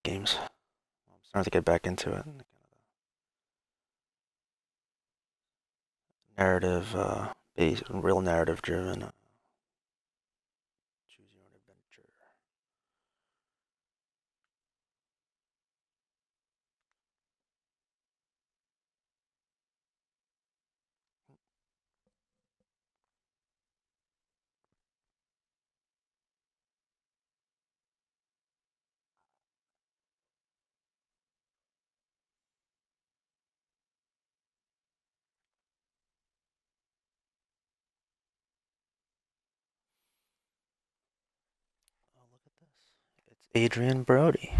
games. I'm starting to get back into it. Narrative, based, real narrative driven. Choose your own adventure. Oh, look at this. It's Adrian Brody.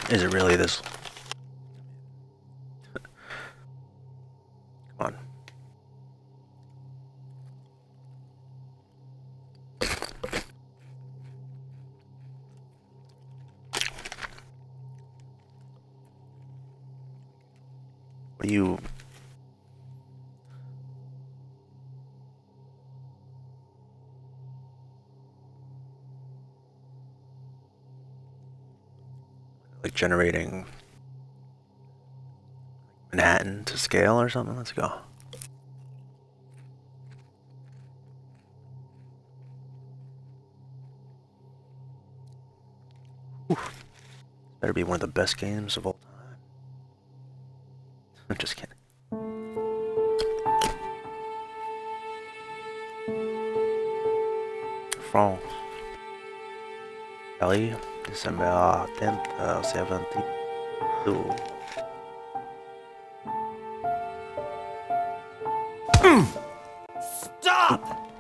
Is it really this? Come on. What are you? Like generating Manhattan to scale or something? Let's go. Oof. Better be one of the best games of all time. I'm just kidding. France. Paris, December 10th, 72. Stop!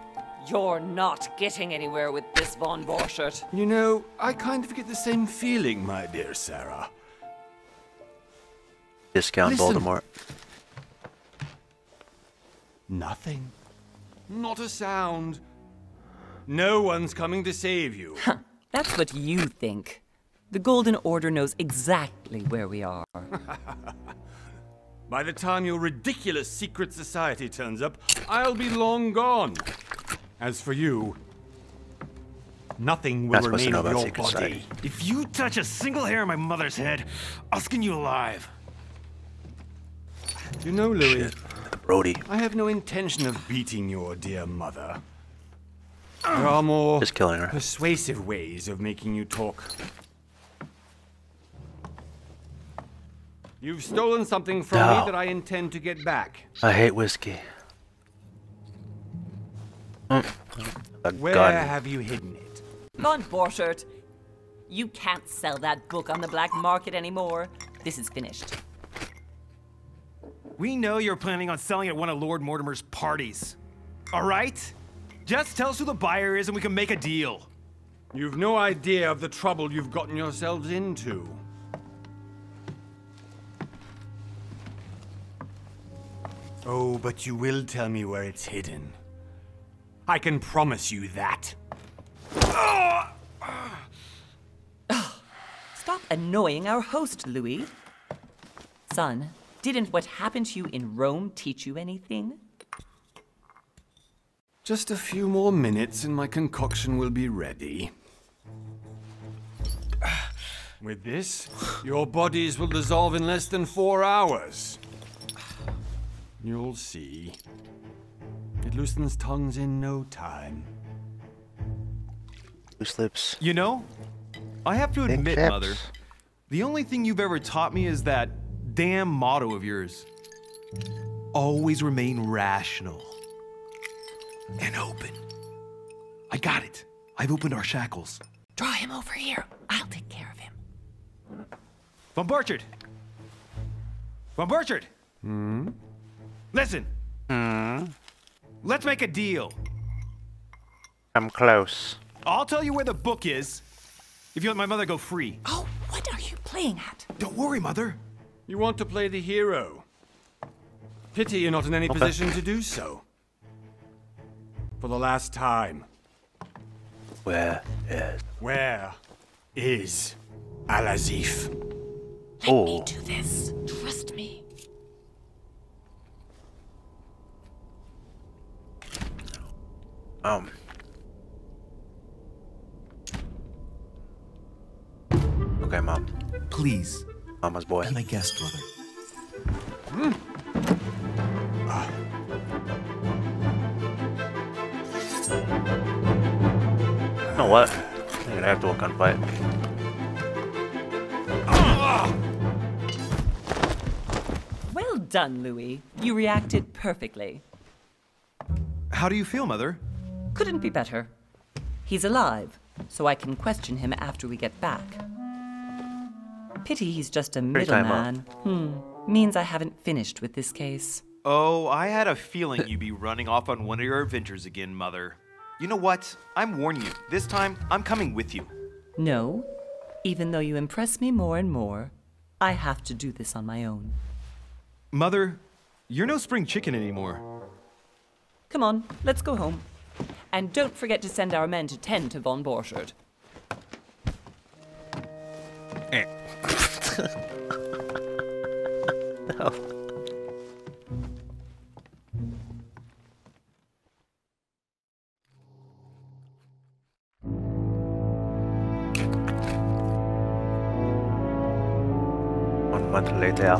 You're not getting anywhere with this, Von Borchert. You know, I kind of get the same feeling, my dear Sarah. Discount Listen. Voldemort. Nothing. Not a sound. No one's coming to save you. That's what you think. The Golden Order knows exactly where we are. By the time your ridiculous secret society turns up, I'll be long gone. As for you, nothing will Not supposed to remain know of about your secret body. society. If you touch a single hair on my mother's head, I'll skin you alive. You know, Louis, Shit. Brody. I have no intention of beating your dear mother. There are more Just killing her. persuasive ways of making you talk. You've stolen something from No. me that I intend to get back. I hate whiskey. A Where gun. have you hidden it? Von Borchert, you can't sell that book on the black market anymore. This is finished. We know you're planning on selling at one of Lord Mortimer's parties. All right? Just tell us who the buyer is and we can make a deal. You've no idea of the trouble you've gotten yourselves into. Oh, but you will tell me where it's hidden. I can promise you that. Stop annoying our host, Louis. Son, didn't what happened to you in Rome teach you anything? Just a few more minutes and my concoction will be ready. With this, your bodies will dissolve in less than 4 hours. You'll see. It loosens tongues in no time. Loose lips. You know, I have to Big admit, lips. Mother, the only thing you've ever taught me is that damn motto of yours. Always remain rational. And open. I got it. I've opened our shackles. Draw him over here. I'll take care of him. Von Burchard! Von Burchard! Listen. Let's make a deal. I'm close. I'll tell you where the book is if you let my mother go free. Oh, what are you playing at? Don't worry, Mother. You want to play the hero. Pity you're not in any position to do so. For the last time. Where is Al-Azif? Let me do this. Trust me. Okay, Mom. Please, Mama's boy. be my guest, Mother. You know what? I'm gonna have to look on fight. Well done, Louis. You reacted perfectly. How do you feel, Mother? Couldn't be better. He's alive, so I can question him after we get back. Pity he's just a Free time middleman. Means I haven't finished with this case. Oh, I had a feeling you'd be running off on one of your adventures again, Mother. You know what? I'm warning you. This time, I'm coming with you. No, even though you impress me more and more, I have to do this on my own. Mother, you're no spring chicken anymore. Come on, let's go home. And don't forget to send our men to tend to Von Borchard. No. One month later.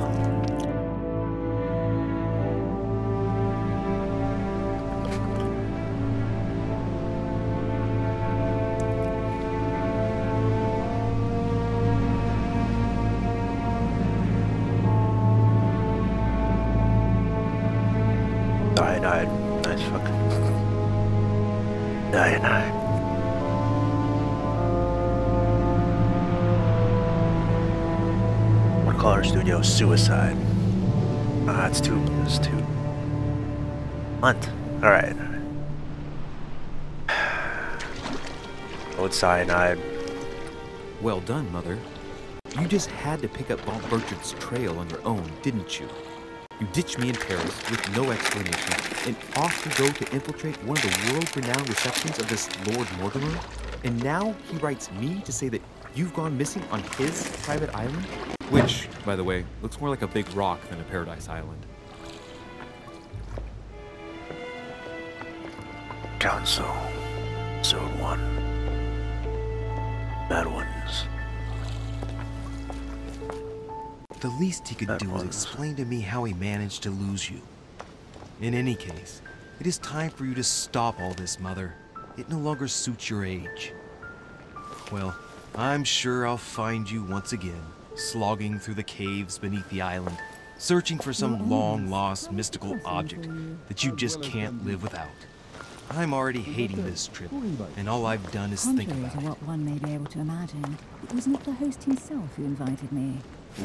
Cyanide. Nice fucking. Cyanide. Watercolor Studio Suicide. Ah, it's two. Month. Alright. Old cyanide. Well done, Mother. You just had to pick up Von Burchard's trail on your own, didn't you? You ditched me in Paris with no explanation, and off you go to infiltrate one of the world-renowned receptions of this Lord Mortimer? And now he writes me to say that you've gone missing on his private island? Which, by the way, looks more like a big rock than a paradise island. Council. Episode 1. Bad ones. The least he could That do is one's- explain to me how he managed to lose you. In any case, it is time for you to stop all this, Mother. It no longer suits your age. Well, I'm sure I'll find you once again, slogging through the caves beneath the island, searching for some long-lost mystical object that you just can't live without. I'm already hating this trip, and all I've done is think Contrary about to it. what one may be able to imagine, it was not the host himself who invited me.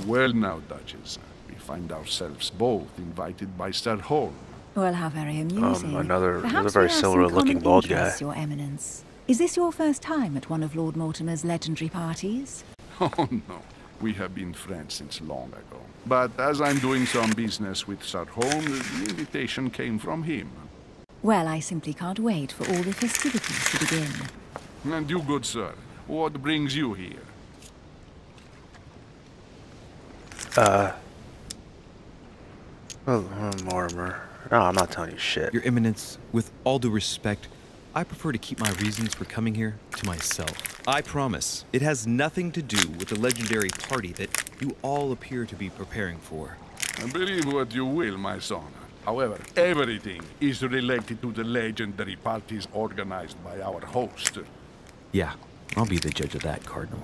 Well now, Duchess, we find ourselves both invited by Sir Holm. Well, how very amusing. another Perhaps very we have silver-looking some common bald guy. interests, Your Eminence. Is this your first time at one of Lord Mortimer's legendary parties? Oh no, we have been friends since long ago. But as I'm doing some business with Sir Holm, the invitation came from him. Well, I simply can't wait for all the festivities to begin. And you, good sir, what brings you here? Mortimer. No, I'm not telling you shit. Your Eminence, with all due respect, I prefer to keep my reasons for coming here to myself. I promise, it has nothing to do with the legendary party that you all appear to be preparing for. Believe what you will, my son. However, everything is related to the legendary parties organized by our host. Yeah, I'll be the judge of that, Cardinal.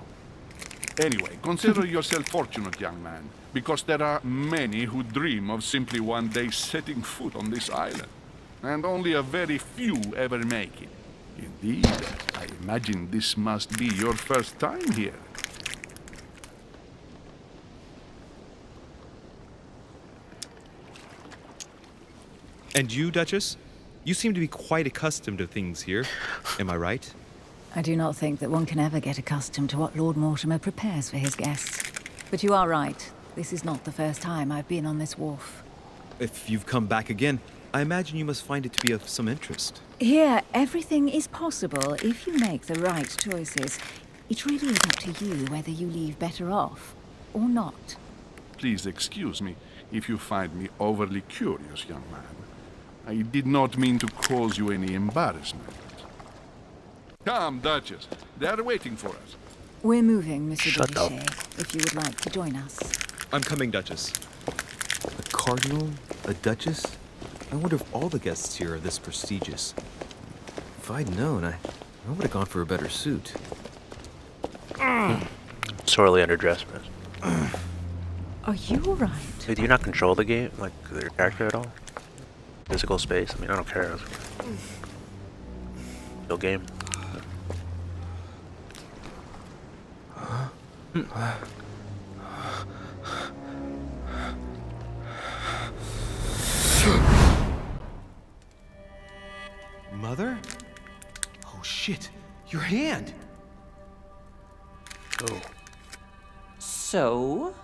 Anyway, consider yourself fortunate, young man, because there are many who dream of simply one day setting foot on this island, and only a very few ever make it. Indeed, I imagine this must be your first time here. And you, Duchess? You seem to be quite accustomed to things here. Am I right? I do not think that one can ever get accustomed to what Lord Mortimer prepares for his guests. But you are right. This is not the first time I've been on this wharf. If you've come back again, I imagine you must find it to be of some interest. Here, everything is possible if you make the right choices. It really is up to you whether you leave better off or not. Please excuse me if you find me overly curious, young man. I did not mean to cause you any embarrassment. Come, Duchess. They are waiting for us. We're moving, Monsieur Shut up. Duché, if you would like to join us. I'm coming, Duchess. A cardinal? A duchess? I wonder if all the guests here are this prestigious. If I'd known, I would have gone for a better suit. Sorely underdressed, man. Are you all right? Dude, do you not control the game, like your character at all? Physical space? I mean, I don't care. Still game. Mother? Oh shit, your hand! Oh. So,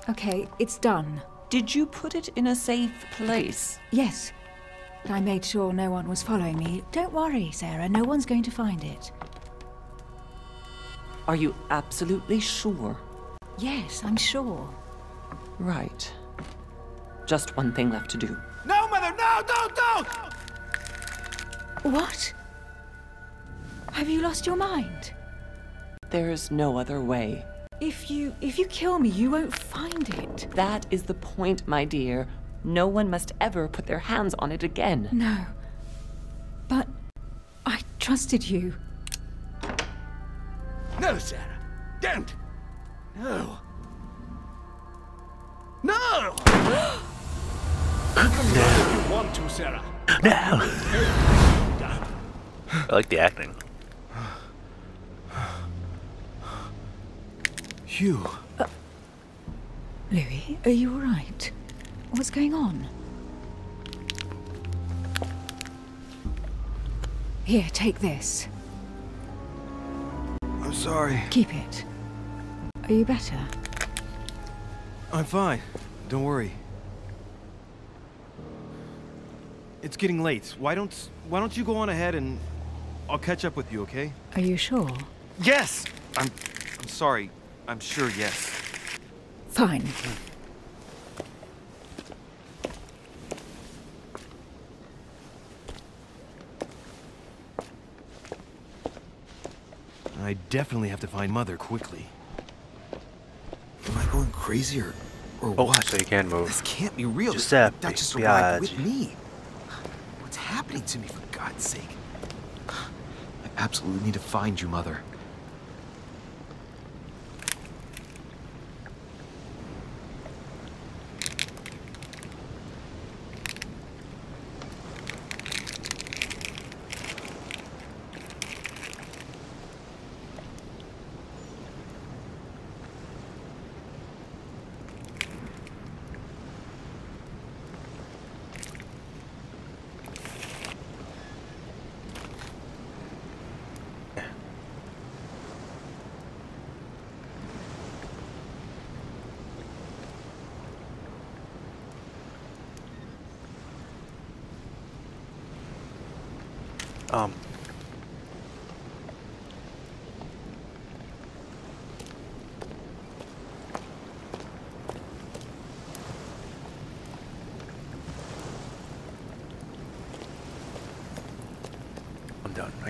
Okay, it's done. did you put it in a safe place? Yes. I made sure no one was following me. Don't worry, Sarah, no one's going to find it. Are you absolutely sure? Yes, I'm sure. Right. Just one thing left to do. No, Mother, no, don't! What? Have you lost your mind? There's no other way. If you kill me, you won't find it. That is the point, my dear. No one must ever put their hands on it again. No. But I trusted you. No, Sarah. Don't. No. No! No. You want to, Sarah. No. I like the acting. Hugh. Louis, are you all right? What's going on? Here, take this. I'm sorry. Keep it. Are you better? I'm fine. Don't worry. It's getting late. Why don't you go on ahead and I'll catch up with you, okay? Are you sure? Yes! I'm sorry. I'm sure, yes. Fine. I definitely have to find Mother quickly. Am I going crazy or Oh, what? so you can move. This can't be real. Giuseppe, The Duchess arrived Biaggi. with me. What's happening to me, for God's sake? I absolutely need to find you, Mother.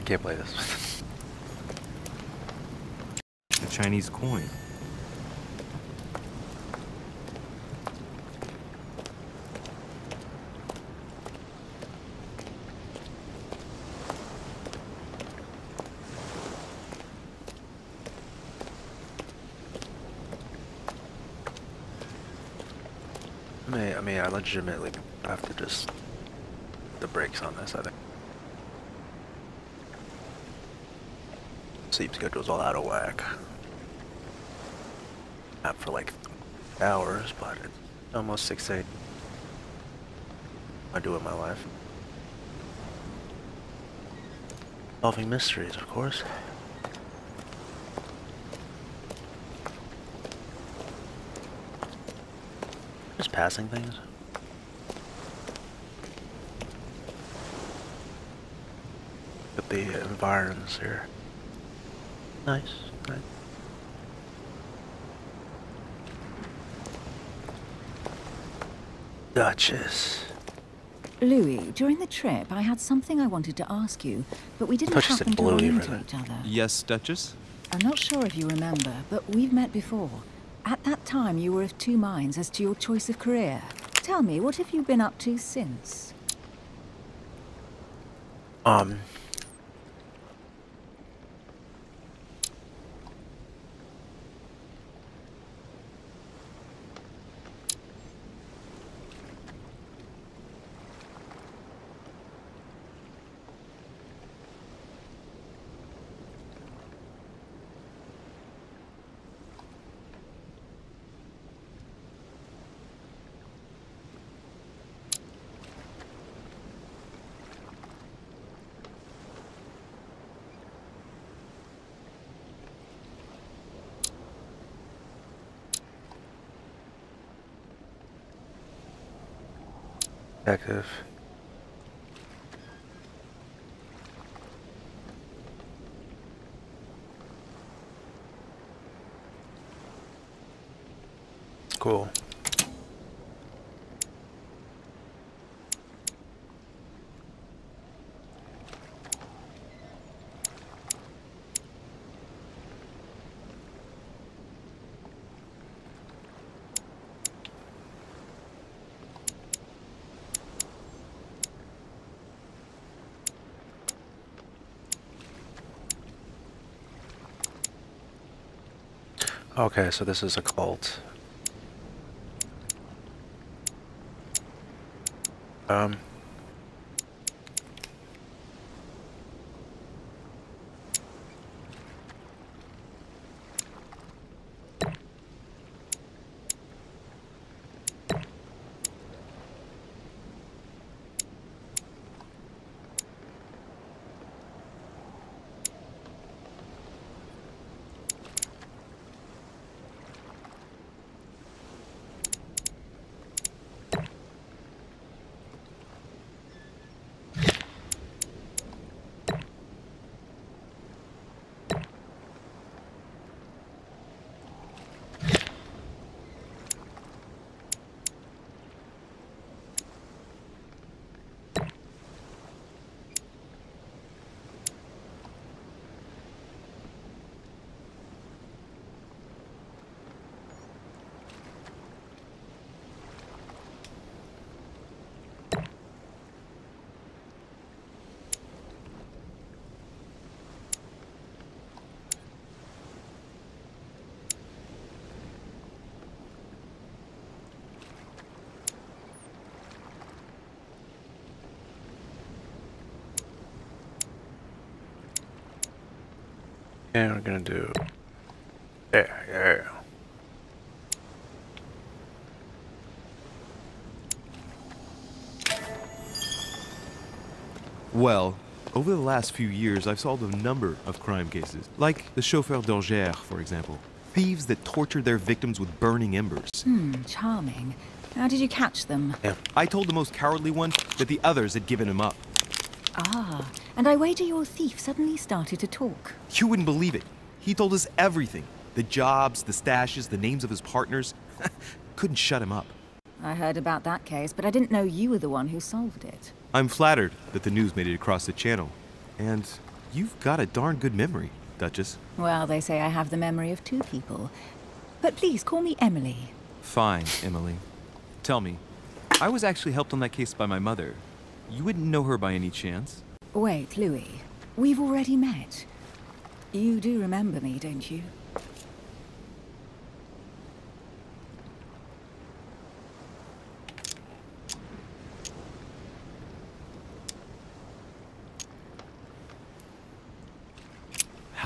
can't play this. A Chinese coin. I mean, I legitimately have to just the brakes on this, I think. Sleep schedule's all out of whack. Not for like hours, but it's almost 6 8. I do in my life. Solving mysteries, of course. Just passing things. At the environs here. Nice, nice. Duchess. Louis, during the trip, I had something I wanted to ask you, but we didn't Thought you said happen to run Bluey for into that. each other. Yes, Duchess? I'm not sure if you remember, but we've met before. At that time, you were of two minds as to your choice of career. Tell me, what have you been up to since? Detective. Cool. Okay, so this is a cult. And we're gonna do yeah. Well, over the last few years, I've solved a number of crime cases. Like the chauffeur d'Angers, for example. Thieves that tortured their victims with burning embers. Charming. How did you catch them? Yeah. I told the most cowardly one that the others had given him up. Ah, and I wager your thief suddenly started to talk. You wouldn't believe it. He told us everything. The jobs, the stashes, the names of his partners. Couldn't shut him up. I heard about that case, but I didn't know you were the one who solved it. I'm flattered that the news made it across the channel. And You've got a darn good memory, Duchess. Well, they say I have the memory of two people. But please, call me Emily. Fine, Emily. Tell me, I was actually helped on that case by my mother. You wouldn't know her by any chance? Wait, Louis. We've already met. You do remember me, don't you?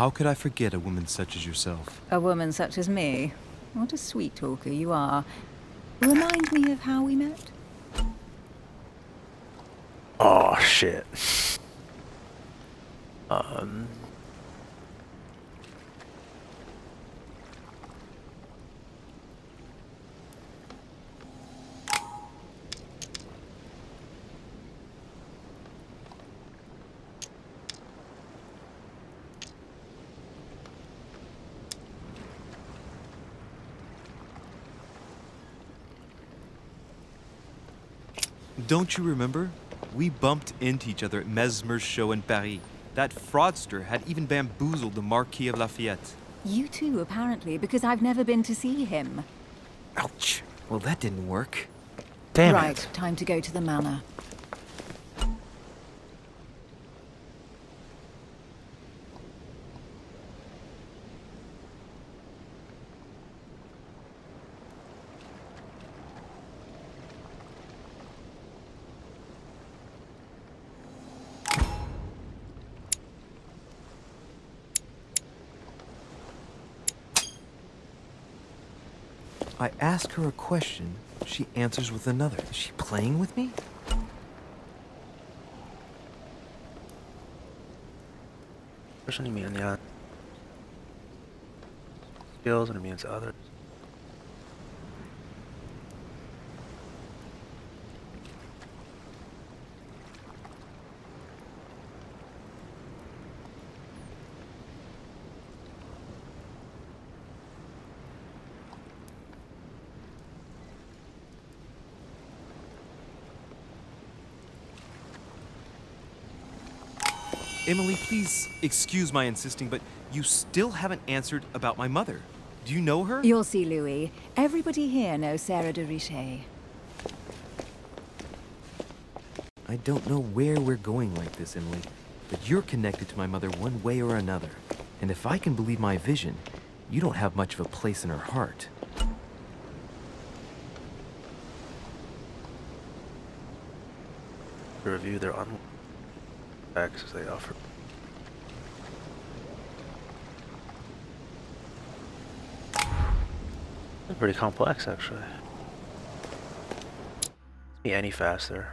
How could I forget a woman such as yourself? A woman such as me? What a sweet talker you are. Remind me of how we met? Oh, shit. Don't you remember? We bumped into each other at Mesmer's show in Paris. That fraudster had even bamboozled the Marquis of Lafayette. You too, apparently, because I've never been to see him. Ouch. Well, that didn't work. Damn Right, it. time to go to the manor. I ask her a question, she answers with another. Is she playing with me? Person you mean in the other skills and it means others. Emily, please excuse my insisting, but you still haven't answered about my mother. Do you know her? You'll see, Louis. Everybody here knows Sarah de Richet. I don't know where we're going like this, Emily, but you're connected to my mother one way or another. And if I can believe my vision, you don't have much of a place in her heart. To review their access they offer. It's pretty complex, actually. Let's be any faster.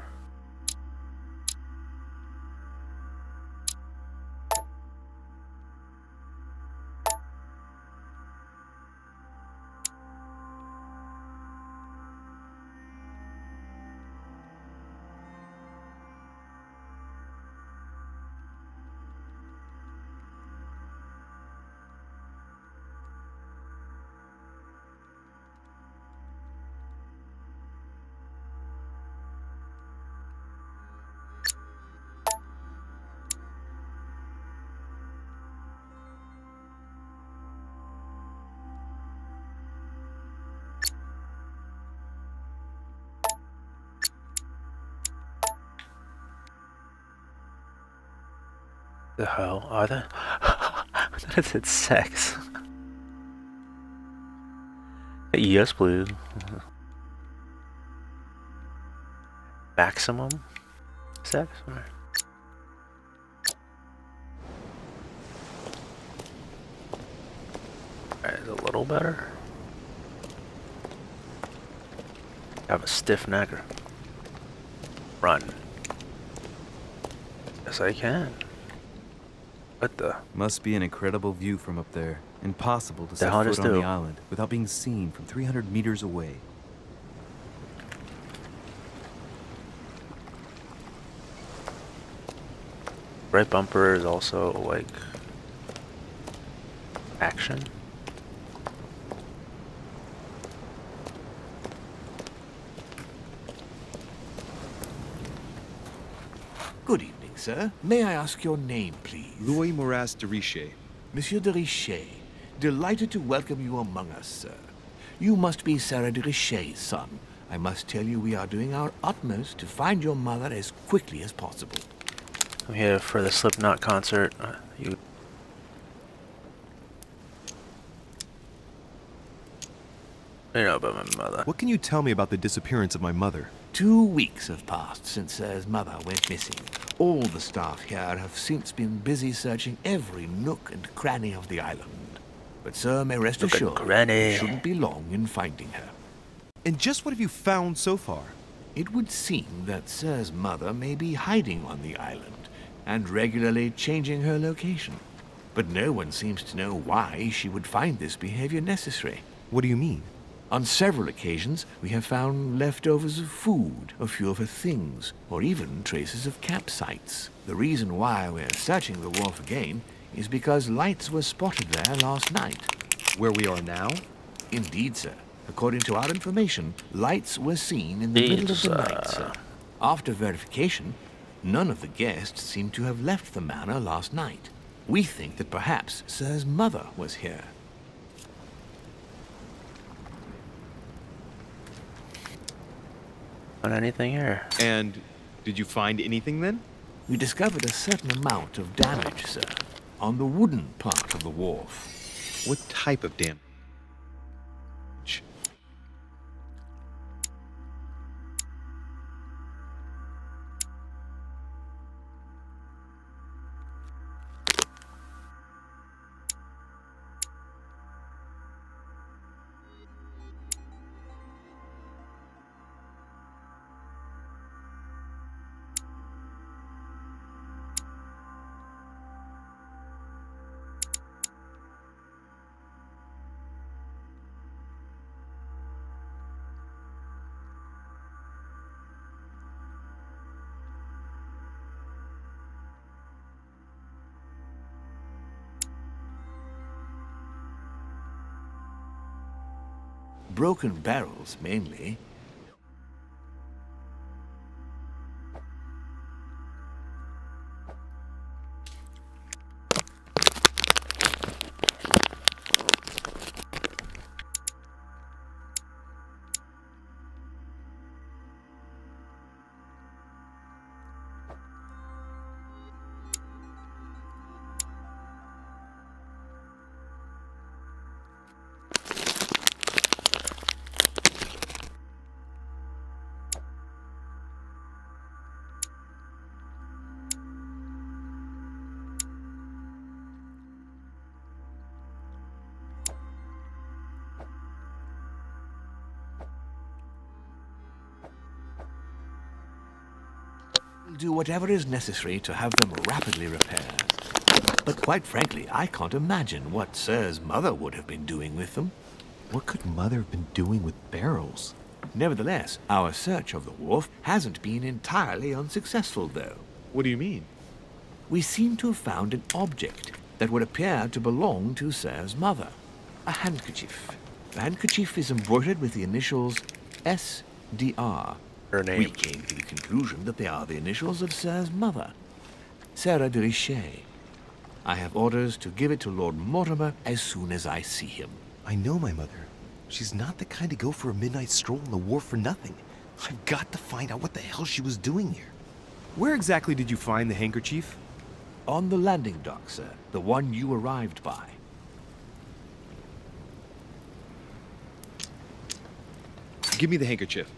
The hell are they? I thought it said sex. Yes, please. Maximum sex? Alright. Alright, a little better. Have a stiff neck. Run. Yes, I can. What the? Must be an incredible view from up there. Impossible to set hell foot just on do? the island without being seen from 300 meters away. Right bumper is also like action. Good evening, sir. May I ask your name, please? Louis Moras de Richer. Monsieur de Richer, delighted to welcome you among us, sir. You must be Sarah de Richer's son. I must tell you we are doing our utmost to find your mother as quickly as possible. I'm here for the Slipknot concert. You know about my mother. What can you tell me about the disappearance of my mother? 2 weeks have passed since Sir's mother went missing. All the staff here have since been busy searching every nook and cranny of the island. But Sir may rest assured, you shouldn't be long in finding her. And just what have you found so far? It would seem that Sir's mother may be hiding on the island and regularly changing her location. But no one seems to know why she would find this behavior necessary. What do you mean? On several occasions, we have found leftovers of food, a few of her things, or even traces of campsites. The reason why we're searching the wharf again is because lights were spotted there last night. Where we are now? Indeed, sir. According to our information, lights were seen in the middle of the night, sir. After verification, none of the guests seem to have left the manor last night. We think that perhaps Sir's mother was here. Not anything here. And did you find anything then? We discovered a certain amount of damage, sir, on the wooden part of the wharf. What type of damage? Broken barrels, mainly. Do whatever is necessary to have them rapidly repaired. But quite frankly, I can't imagine what Sir's mother would have been doing with them. What could Mother have been doing with barrels? Nevertheless, our search of the wharf hasn't been entirely unsuccessful, though. What do you mean? We seem to have found an object that would appear to belong to Sir's mother. A handkerchief. The handkerchief is embroidered with the initials SDR. Her name. We came to the conclusion that they are the initials of Sir's mother, Sarah de Richer. I have orders to give it to Lord Mortimer as soon as I see him. I know my mother. She's not the kind to go for a midnight stroll on the wharf for nothing. I've got to find out what the hell she was doing here. Where exactly did you find the handkerchief? On the landing dock, sir. The one you arrived by. Give me the handkerchief.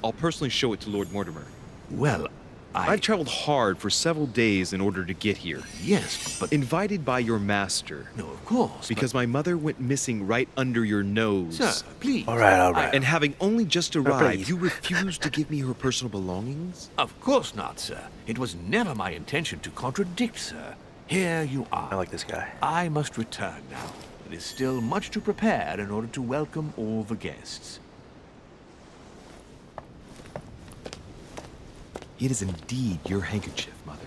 I'll personally show it to Lord Mortimer. Well, I've traveled hard for several days in order to get here. Yes, but... Invited by your master. No, of course, Because my mother went missing right under your nose. Sir, please. All right. And having only just arrived, please. you refused to give me her personal belongings? Of course not, sir. It was never my intention to contradict, sir. Here you are. I like this guy. I must return now. There is still much to prepare in order to welcome all the guests. It is indeed your handkerchief, Mother.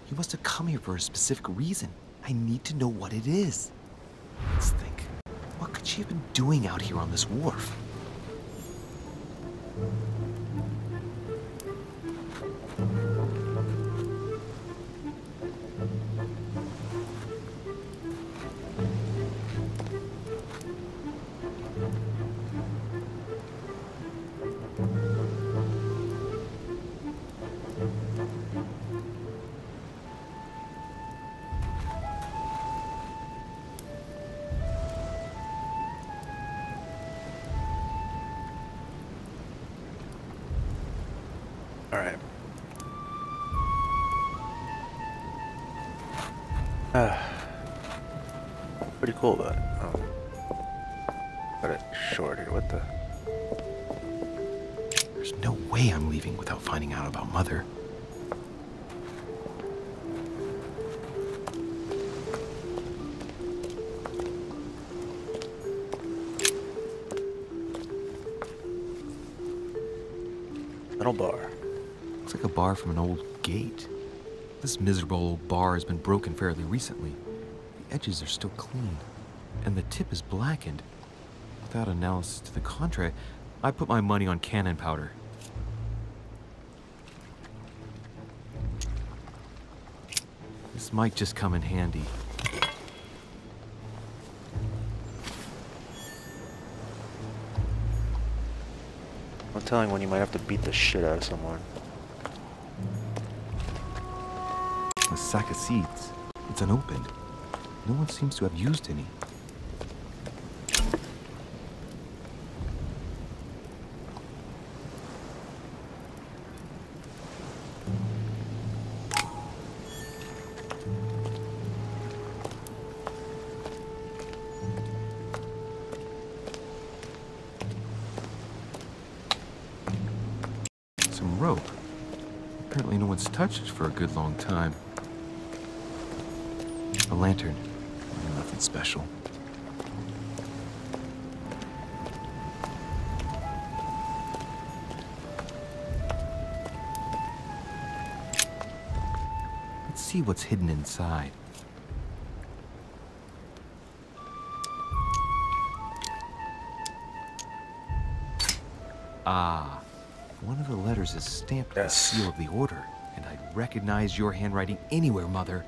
You must have come here for a specific reason. I need to know what it is. Let's think. What could she have been doing out here on this wharf? Alright. Pretty cool, but got it short here. What the? There's no way I'm leaving without finding out about Mother. Metal bar. Looks like a bar from an old gate. This miserable old bar has been broken fairly recently. The edges are still clean, and the tip is blackened. Without analysis to the contrary, I put my money on cannon powder. This might just come in handy. I'm telling when you might have to beat the shit out of someone. A sack of seeds. It's unopened. No one seems to have used any. Some rope. Apparently no one's touched it for a good long time. A lantern. Nothing special. Let's see what's hidden inside. Ah, one of the letters is stamped with the seal of the Order, and I'd recognize your handwriting anywhere, Mother.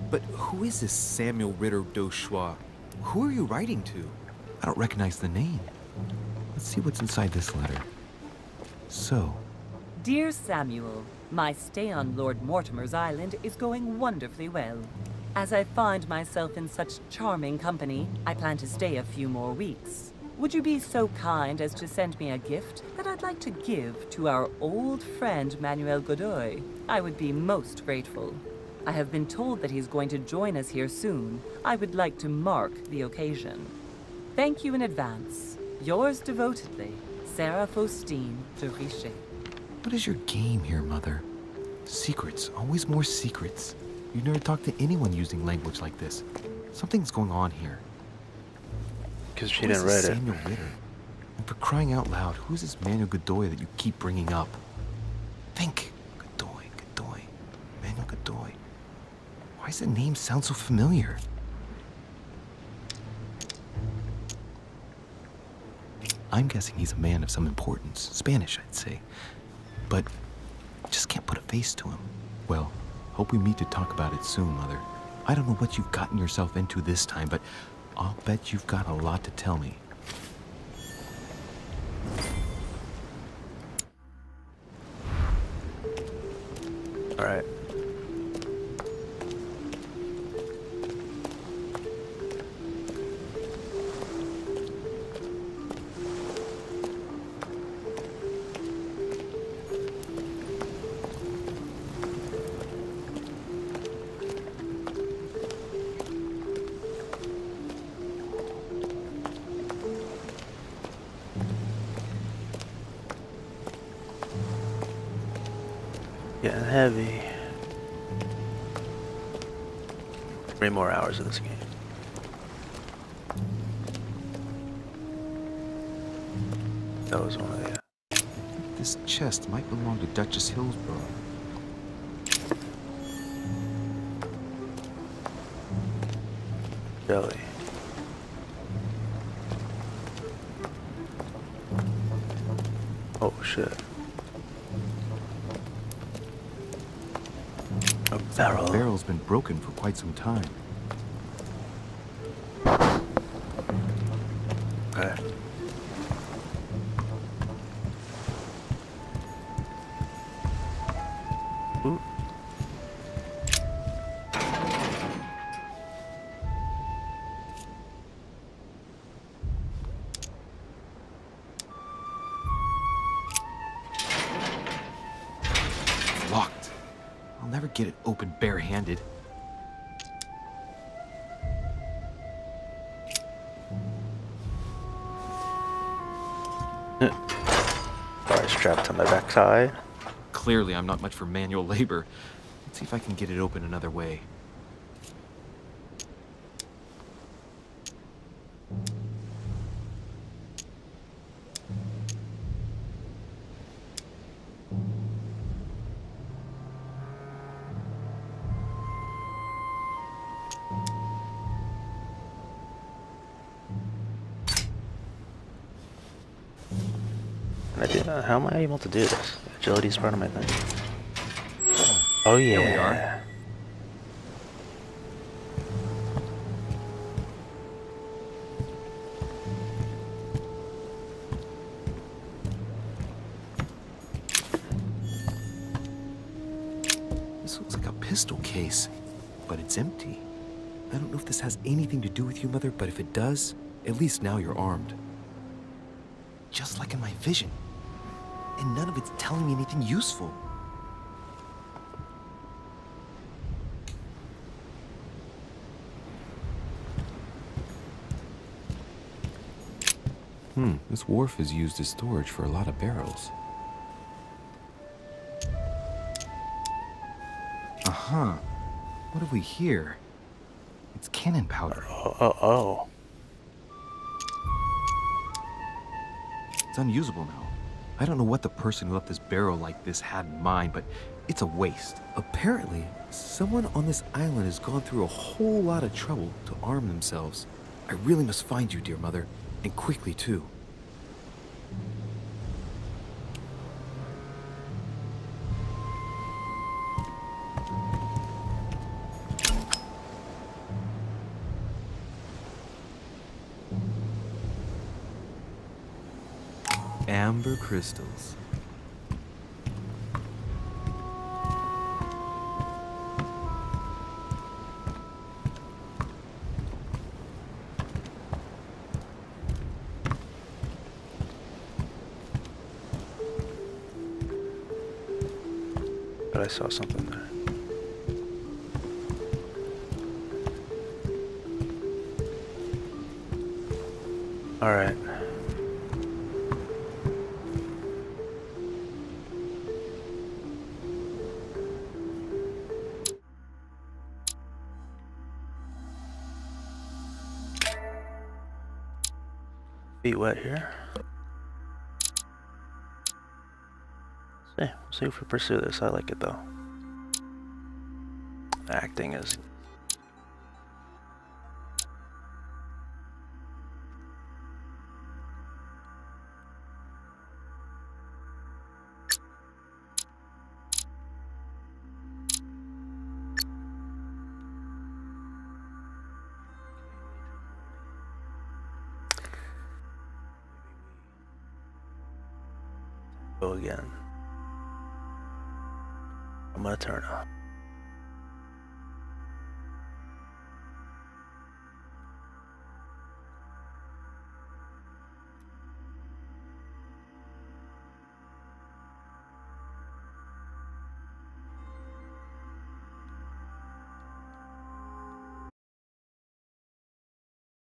But who is this Samuel Ritter Dauchois? Who are you writing to? I don't recognize the name. Let's see what's inside this letter. So, Dear Samuel, my stay on Lord Mortimer's island is going wonderfully well. As I find myself in such charming company, I plan to stay a few more weeks. Would you be so kind as to send me a gift that I'd like to give to our old friend Manuel Godoy? I would be most grateful. I have been told that he's going to join us here soon. I would like to mark the occasion. Thank you in advance. Yours devotedly, Sarah Faustine de Richet. what is your game here, Mother? Secrets, always more secrets. You never talk to anyone using language like this. Something's going on here. Because she Who didn't is this read it. Samuel Ritter? And for crying out loud, who's this Manuel Godoy that you keep bringing up? Think. Godoy, Godoy, Manuel Godoy. Why does the name sound so familiar? I'm guessing he's a man of some importance. Spanish, I'd say. But just can't put a face to him. Well, hope we meet to talk about it soon, Mother. I don't know what you've gotten yourself into this time, but I'll bet you've got a lot to tell me. All right. Getting heavy. 3 more hours of this game. That was one of the. This chest might belong to Duchess Hillsborough. Jelly. Oh shit. A barrel. The barrel's been broken for quite some time. Okay. Ooh. can't get it open barehanded. Bar strapped to my backside. Clearly, I'm not much for manual labor. Let's see if I can get it open another way. Can I do that? How am I able to do this? Agility is part of my thing. Oh yeah. There we are. This looks like a pistol case, but it's empty. I don't know if this has anything to do with you, Mother, but if it does, at least now you're armed. Just like in my vision. And none of it's telling me anything useful. This wharf is used as storage for a lot of barrels. Uh-huh. What have we here? It's cannon powder. Oh. It's unusable now. I don't know what the person who left this barrel like this had in mind, but it's a waste. Apparently, someone on this island has gone through a whole lot of trouble to arm themselves. I really must find you, dear Mother, and quickly too. Amber crystals. But I saw something there. All right. Feet wet here. We'll see if we pursue this. I like it though. Acting is go again. I'm gonna turn up.